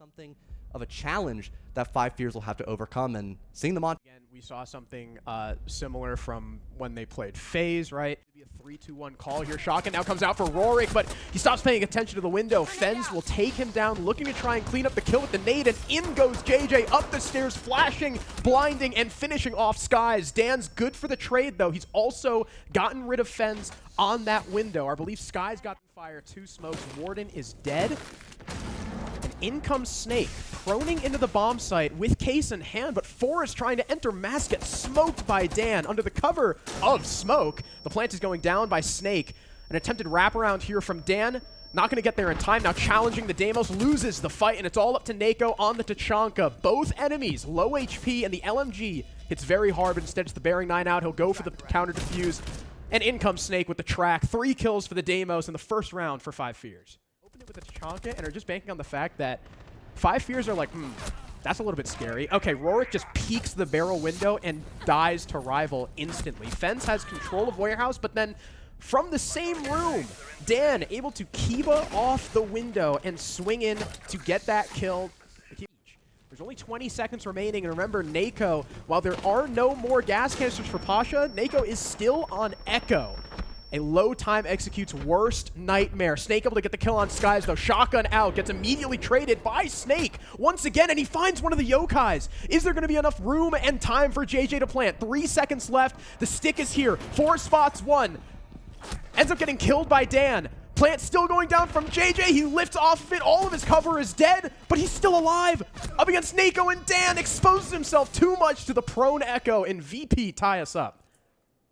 something of a challenge that Five Fears will have to overcome, and seeing them on. Again, we saw something similar from when they played FaZe, right? It'd be a 3-2-1 call here. Shotgun now comes out for Rorik, but he stops paying attention to the window. FaZe will take him down, looking to try and clean up the kill with the nade, and in goes JJ up the stairs, flashing, blinding, and finishing off Skies. Dan's good for the trade, though. He's also gotten rid of FaZe on that window. I believe Skies got the fire, 2 smokes. Warden is dead. And in comes Snake, proning into the bomb site with case in hand, but Forrest trying to enter Mask gets smoked by Dan under the cover of smoke. The plant is going down by Snake. An attempted wraparound here from Dan. Not going to get there in time. Now challenging the Deimos, loses the fight, and it's all up to Nako on the Tachanka. Both enemies, low HP, and the LMG hits very hard, but instead it's the Bearing 9 out. He'll go for the counter defuse. And in comes Snake with the track. 3 kills for the Deimos in the first round for Five Fears. Opened it with the Tachanka and are just banking on the fact that Five Fears are like, that's a little bit scary. Okay, Rorik just peeks the barrel window and dies to Rival instantly. FaZe has control of Warehouse, but then from the same room, Dan able to Kiba off the window and swing in to get that kill. There's only 20 seconds remaining, and remember, Nako, while there are no more gas canisters for Pasha, Nako is still on Echo. A low time executes worst nightmare. Snake able to get the kill on Skies, though. Shotgun out, gets immediately traded by Snake once again, and he finds one of the yokais. Is there going to be enough room and time for JJ to plant? 3 seconds left. The stick is here. 4 spots, 1. Ends up getting killed by Dan. Plant still going down from JJ. He lifts off of it. All of his cover is dead, but he's still alive. Up against Nako, and Dan exposes himself too much to the prone Echo, and VP tie us up.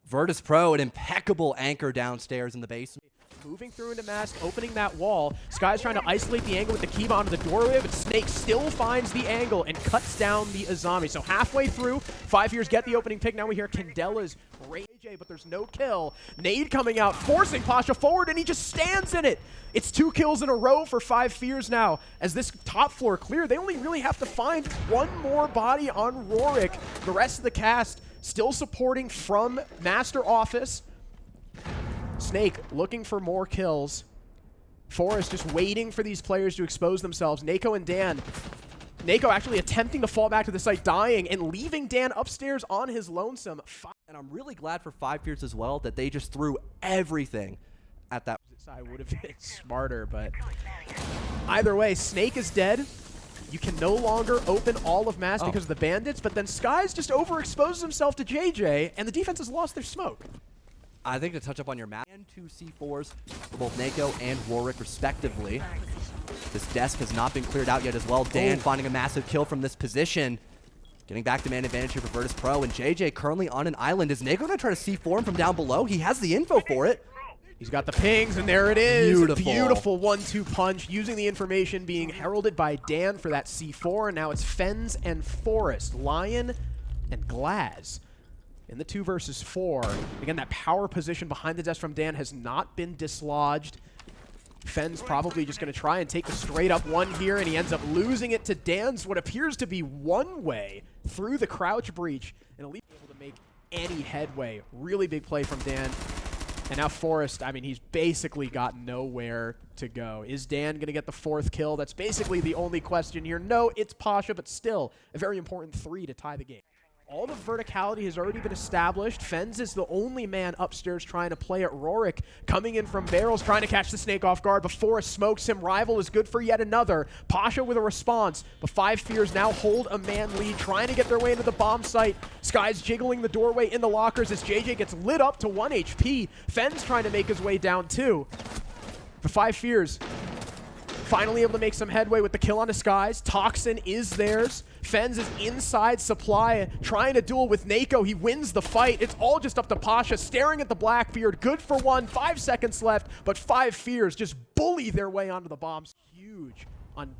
Virtus.pro, an impeccable anchor downstairs in the basement. Moving through into Mask, opening that wall. Sky's trying to isolate the angle with the Kiba onto the doorway, but Snake still finds the angle and cuts down the Azami. So halfway through, Five Years get the opening pick. Now we hear Candela's rage, but there's no kill. Nade coming out, forcing Pasha forward, and he just stands in it. It's 2 kills in a row for Five Fears now. As this top floor clear, they only really have to find one more body on Rorik. The rest of the cast still supporting from Master Office. Snake looking for more kills. Forrest just waiting for these players to expose themselves. Nako and Dan. Nako actually attempting to fall back to the site, dying, and leaving Dan upstairs on his lonesome. And I'm really glad for Five Fears as well that they just threw everything at that side. Would have been smarter, but either way, Snake is dead. You can no longer open all of Mass because of the bandits, but then Skies just overexposes himself to JJ, and the defense has lost their smoke. I think to touch up on your map, and 2 C4s for both Nako and Rorik respectively. This desk has not been cleared out yet as well. Dan finding a massive kill from this position. Getting back to man advantage here for Virtus.pro, and JJ currently on an island. Is Nako going to try to C4 him from down below? He has the info for it. He's got the pings, and there it is. Beautiful. Beautiful 1-2 punch, using the information being heralded by Dan for that C4, and now it's FaZe and Forrest, Lion and Glaz. In the 2 versus 4, again, that power position behind the desk from Dan has not been dislodged. FaZe probably just going to try and take the straight up one here, and he ends up losing it to Dan's what appears to be one way through the crouch breach, and at least able to make any headway. Really big play from Dan. And now Forrest, I mean, he's basically got nowhere to go. Is Dan going to get the 4th kill? That's basically the only question here. No, it's Pasha, but still a very important 3 to tie the game. All the verticality has already been established. FaZe is the only man upstairs trying to play at Rorik. Coming in from barrels, trying to catch the Snake off guard. Before it smokes him, Rival is good for yet another. Pasha with a response. But Five Fears now hold a man lead, trying to get their way into the bomb site. Sky's jiggling the doorway in the lockers as JJ gets lit up to 1 HP. FaZe trying to make his way down too. But Five Fears finally able to make some headway with the kill on Skies. Toxin is theirs. FaZe is inside supply, trying to duel with Nako. He wins the fight. It's all just up to Pasha, staring at the Blackbeard. Good for 1, 5 seconds left, but Five Fears just bully their way onto the bombs. Huge on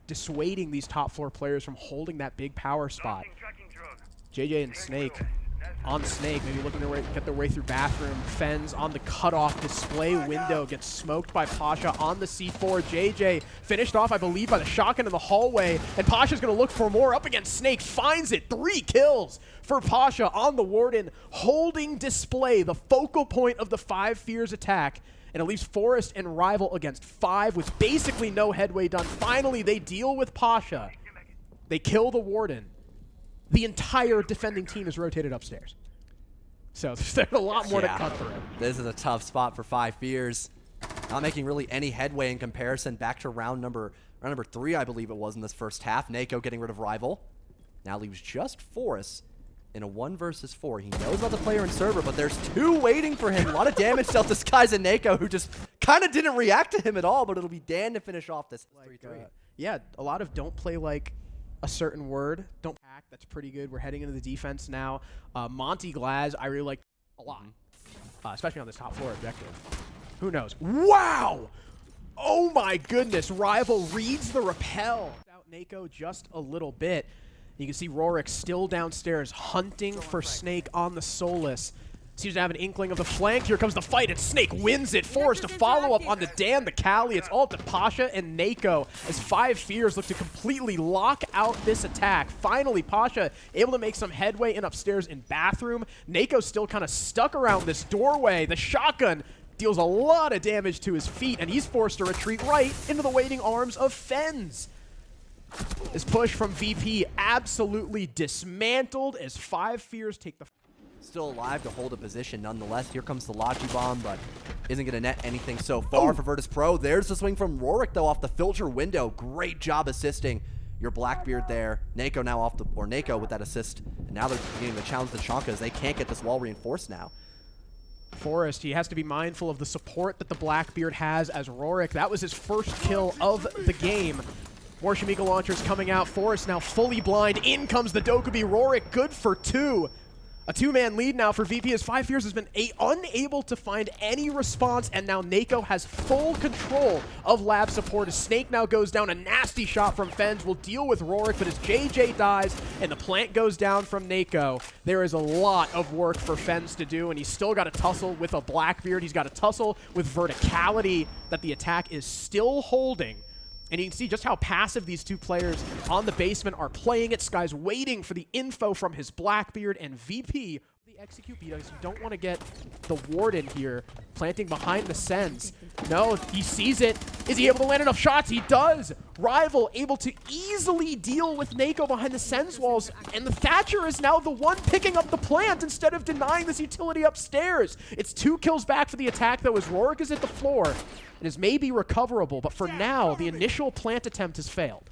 dissuading these top floor players from holding that big power spot. JJ and Snake. On Snake, maybe looking to get their way through bathroom. FaZe on the cutoff display window, gets smoked by Pasha on the C4. JJ finished off, I believe, by the shotgun in the hallway, and Pasha's going to look for more. Up against Snake, finds it. 3 kills for Pasha on the Warden, holding display, the focal point of the Five Fears attack. and it leaves Forest and Rival against 5 with basically no headway done. Finally, they deal with Pasha. They kill the Warden. The entire defending team is rotated upstairs. So there's a lot more to cut through. This is a tough spot for 5 Fears. Not making really any headway in comparison. Back to round number 3, I believe it was, in this first half. Nako getting rid of Rival. Now leaves just Forest in a 1 versus 4. He knows about the player and server, but there's 2 waiting for him. A lot of damage dealt this guy's in Nako, who just kind of didn't react to him at all, but it'll be Dan to finish off this 3-3. Yeah, a lot of don't play like a certain word. Don't hack. That's pretty good. We're heading into the defense now. Monty Glaz, I really like a lot, especially on this top floor objective. Who knows? Wow! Oh my goodness. Rival reads the repel. Out Nako just a little bit. You can see Rorik still downstairs hunting for Snake on the Solus. Seems to have an inkling of the flank. Here comes the fight, and Snake wins it. Forced to follow up on the Dan, the Cali. It's all to Pasha and Nako as 5 Fears look to completely lock out this attack. Finally, Pasha able to make some headway in upstairs in bathroom. Nako still kind of stuck around this doorway. The shotgun deals a lot of damage to his feet, and he's forced to retreat right into the waiting arms of FaZe. This push from VP absolutely dismantled as 5 Fears take the... Still alive to hold a position nonetheless. Here comes the Lachi Bomb, but isn't going to net anything so far for Virtus.pro. There's the swing from Rorik, though, off the filter window. Great job assisting your Blackbeard there. Nako now off the... Or Nako with that assist. And now they're beginning to challenge the Chonka as they can't get this wall reinforced now. Forest, he has to be mindful of the support that the Blackbeard has as Rorik. That was his first kill of the game. More Shamika launchers coming out. Forest now fully blind. In comes the Dokubi. Rorik good for 2. A 2-man lead now for VP as 5 Fears has been unable to find any response, and now Nako has full control of lab support as Snake now goes down. A nasty shot from FaZe will deal with Rorik, but as JJ dies and the plant goes down from Nako, there is a lot of work for FaZe to do, and he's still got to tussle with a Blackbeard. He's got to tussle with verticality that the attack is still holding. And you can see just how passive these 2 players on the basement are playing it. Sky's waiting for the info from his Blackbeard, and VP the execute because you don't want to get the Warden here planting behind the Sens. No, he sees it. Is he able to land enough shots? He does. Rival able to easily deal with Nako behind the Sens walls, and the Thatcher is now the one picking up the plant instead of denying this utility upstairs. It's 2 kills back for the attack, though, as Rorik is at the floor. It is maybe recoverable, but for now, the initial plant attempt has failed.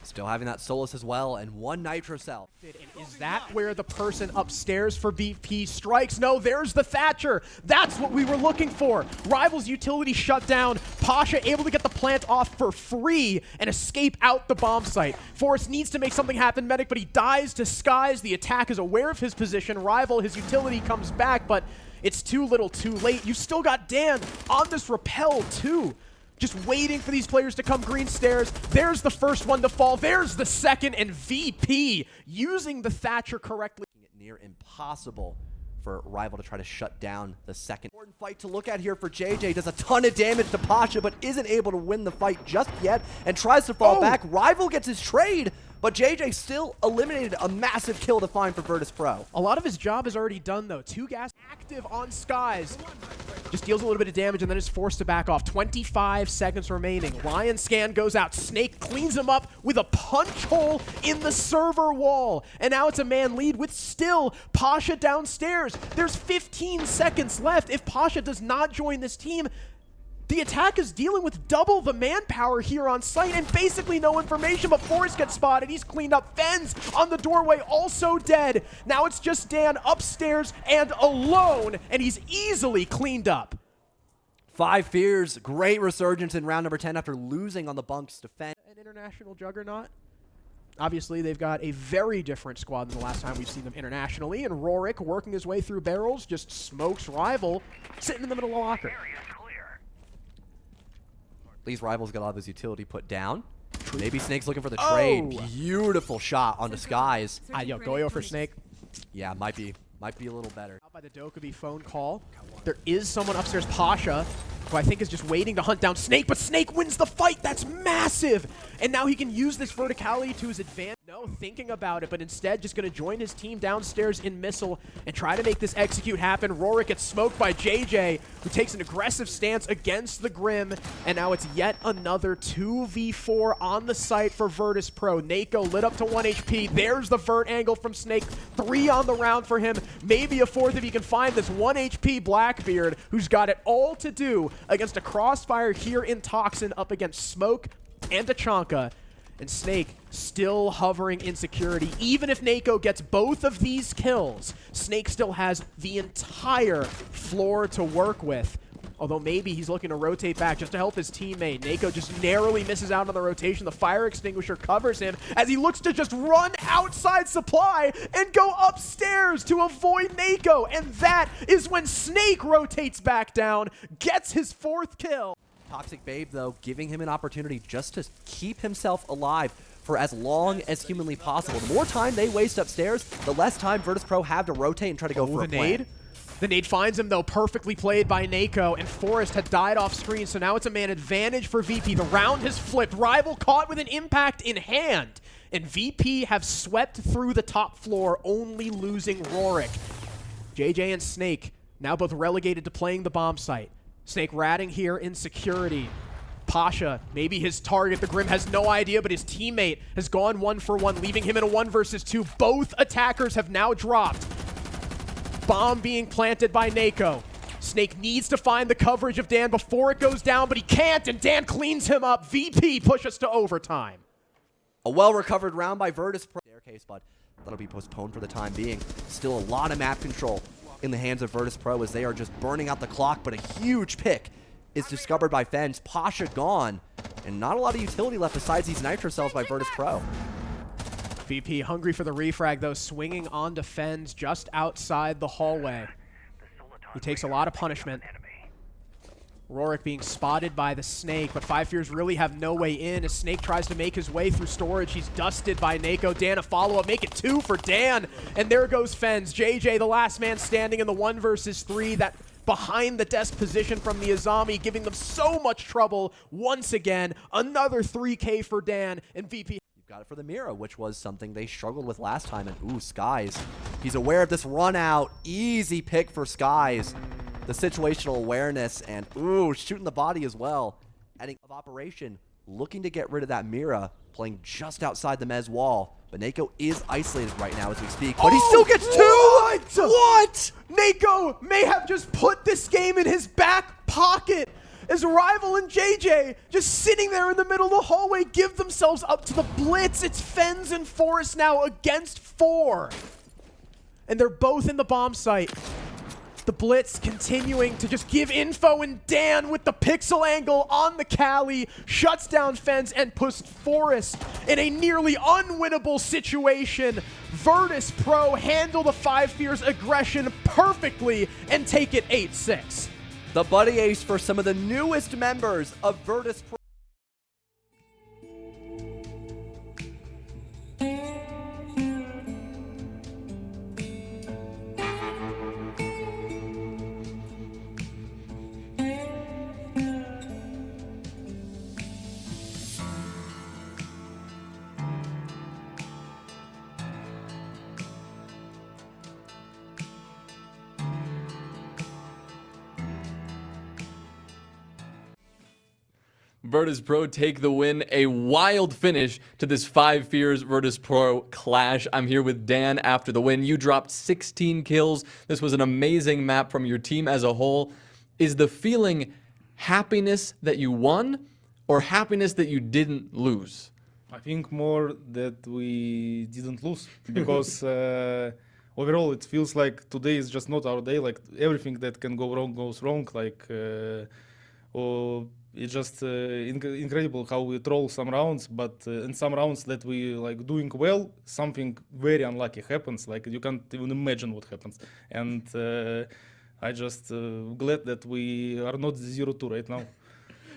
Still having that Solus as well, and 1 Nitro Cell. And is that where the person upstairs for VP strikes? No, there's the Thatcher. That's what we were looking for. Rival's utility shut down. Pasha able to get the plant off for free and escape out the bomb site. Forrest needs to make something happen, Medic, but he dies to Skies. The attack is aware of his position. Rival, his utility comes back, but it's too little too late. You still got Dan on this rappel too. Just waiting for these players to come green stairs. There's the first one to fall. There's the second, and VP using the Thatcher correctly. Near impossible for Rival to try to shut down the second. Important fight to look at here for JJ. Does a ton of damage to Pasha, but isn't able to win the fight just yet and tries to fall back. Rival gets his trade, but JJ still eliminated a massive kill to find for Virtus.pro. A lot of his job is already done, though. 2 gas active on Skies. Just deals a little bit of damage and then is forced to back off. 25 seconds remaining. Lion scan goes out. Snake cleans him up with a punch hole in the server wall. And now it's a man lead with still Pasha downstairs. There's 15 seconds left. If Pasha does not join this team, the attack is dealing with double the manpower here on site and basically no information, but Forrest gets spotted. He's cleaned up. FaZe on the doorway, also dead. Now it's just Dan upstairs and alone, and he's easily cleaned up. 5 Fears, great resurgence in round number 10 after losing on the bunks to FaZe. An international juggernaut. Obviously, they've got a very different squad than the last time we've seen them internationally, and Rorik, working his way through barrels, just smokes Rival, sitting in the middle of the locker. These Rivals got all of his utility put down. Maybe Snake's looking for the trade. Beautiful shot onto Skies. Yo, Goyo for Snake. Yeah, might be a little better. Out by the Dokubi phone call. There is someone upstairs, Pasha, who I think is just waiting to hunt down Snake, but Snake wins the fight. That's massive. And now he can use this verticality to his advantage. No, thinking about it, but instead just going to join his team downstairs in Missile and try to make this execute happen. Rorik gets smoked by JJ, who takes an aggressive stance against the Grim, and now it's yet another 2v4 on the site for Virtus.pro. Nako lit up to 1 HP. There's the vert angle from Snake. 3 on the round for him. Maybe a 4th if he can find this 1 HP Blackbeard, who's got it all to do against a Crossfire here in Toxin up against Smoke and Tachanka. And Snake still hovering in security. Even if Nako gets both of these kills, Snake still has the entire floor to work with. Although maybe he's looking to rotate back just to help his teammate. Nako just narrowly misses out on the rotation. The fire extinguisher covers him as he looks to just run outside supply and go upstairs to avoid Nako. And that is when Snake rotates back down, gets his 4th kill. Toxic Babe, though, giving him an opportunity just to keep himself alive for as long as humanly possible. The more time they waste upstairs, the less time Virtus.pro have to rotate and try to go for a nade. The nade finds him, though, perfectly played by Nako, and Forrest had died off screen, so now it's a man advantage for VP. The round has flipped. Rival caught with an impact in hand, and VP have swept through the top floor, only losing Rorik. JJ and Snake now both relegated to playing the bomb site. Snake ratting here in security. Pasha, maybe his target. The Grim has no idea, but his teammate has gone 1-for-1, leaving him in a 1 versus 2. Both attackers have now dropped. Bomb being planted by Nako. Snake needs to find the coverage of Dan before it goes down, but he can't, and Dan cleans him up. VP pushes to overtime. A well-recovered round by Virtus.pro. Staircase, but that'll be postponed for the time being. Still a lot of map control in the hands of Virtus.pro as they are just burning out the clock, but a huge pick is discovered by Fens. Pasha gone, and not a lot of utility left besides these nitro cells by Virtus.pro. VP hungry for the refrag, though, swinging onto Fens just outside the hallway. He takes a lot of punishment. Rorik being spotted by the Snake, but Five Fears really have no way in as Snake tries to make his way through storage. He's dusted by Nako. Dan a follow-up, make it 2 for Dan, and there goes Fens. JJ, the last man standing in the 1 versus 3, that behind the desk position from the Azami, giving them so much trouble once again. Another 3K for Dan, and VP. You've got it for the Mira, which was something they struggled with last time, and ooh, Skies. He's aware of this run out. Easy pick for Skies. The situational awareness, and ooh, shooting the body as well. Adding of operation, looking to get rid of that Mira, playing just outside the Mez wall. But Nako is isolated right now as we speak, but he still gets 2! What? Nako may have just put this game in his back pocket as Rival and JJ just sitting there in the middle of the hallway give themselves up to the blitz. It's Fens and Forrest now against 4. And they're both in the bomb site. The blitz continuing to just give info, and Dan with the pixel angle on the Cali shuts down Fens and puts Forrest in a nearly unwinnable situation. Virtus.pro handle the Five Fears aggression perfectly and take it 8-6. The buddy ace for some of the newest members of Virtus.pro. Virtus.pro take the win. A wild finish to this Five Fears Virtus.pro clash. I'm here with Dan after the win. You dropped 16 kills. This was an amazing map from your team as a whole. Is the feeling happiness that you won or happiness that you didn't lose? I think more that we didn't lose because overall it feels like today is just not our day. Like everything that can go wrong goes wrong. Like it's just incredible how we troll some rounds, but in some rounds that we like doing well, something very unlucky happens. Like you can't even imagine what happens. And I just glad that we are not 0-2 right now.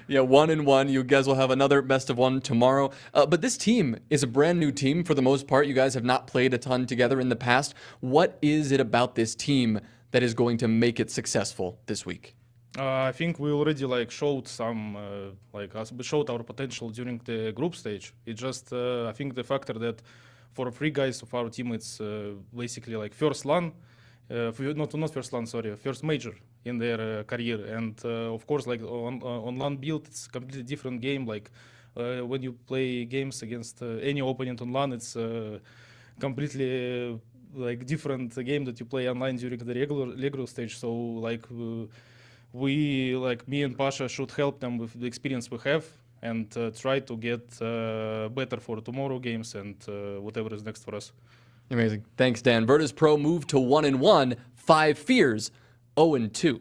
Yeah, 1-1. You guys will have another best of 1 tomorrow. But this team is a brand new team for the most part. You guys have not played a ton together in the past. What is it about this team that is going to make it successful this week? I think we already like showed some we showed our potential during the group stage. It's just I think the factor that for 3 guys of our team, it's basically like first LAN, not first LAN, sorry, first major in their career. And of course, like on LAN build, it's a completely different game. Like when you play games against any opponent on LAN, it's completely like different game that you play online during the regular stage. So like we, like me and Pasha, should help them with the experience we have and try to get better for tomorrow games and whatever is next for us. Amazing. Thanks, Dan. Virtus.pro moved to 1-1, 5 fears, 0-2.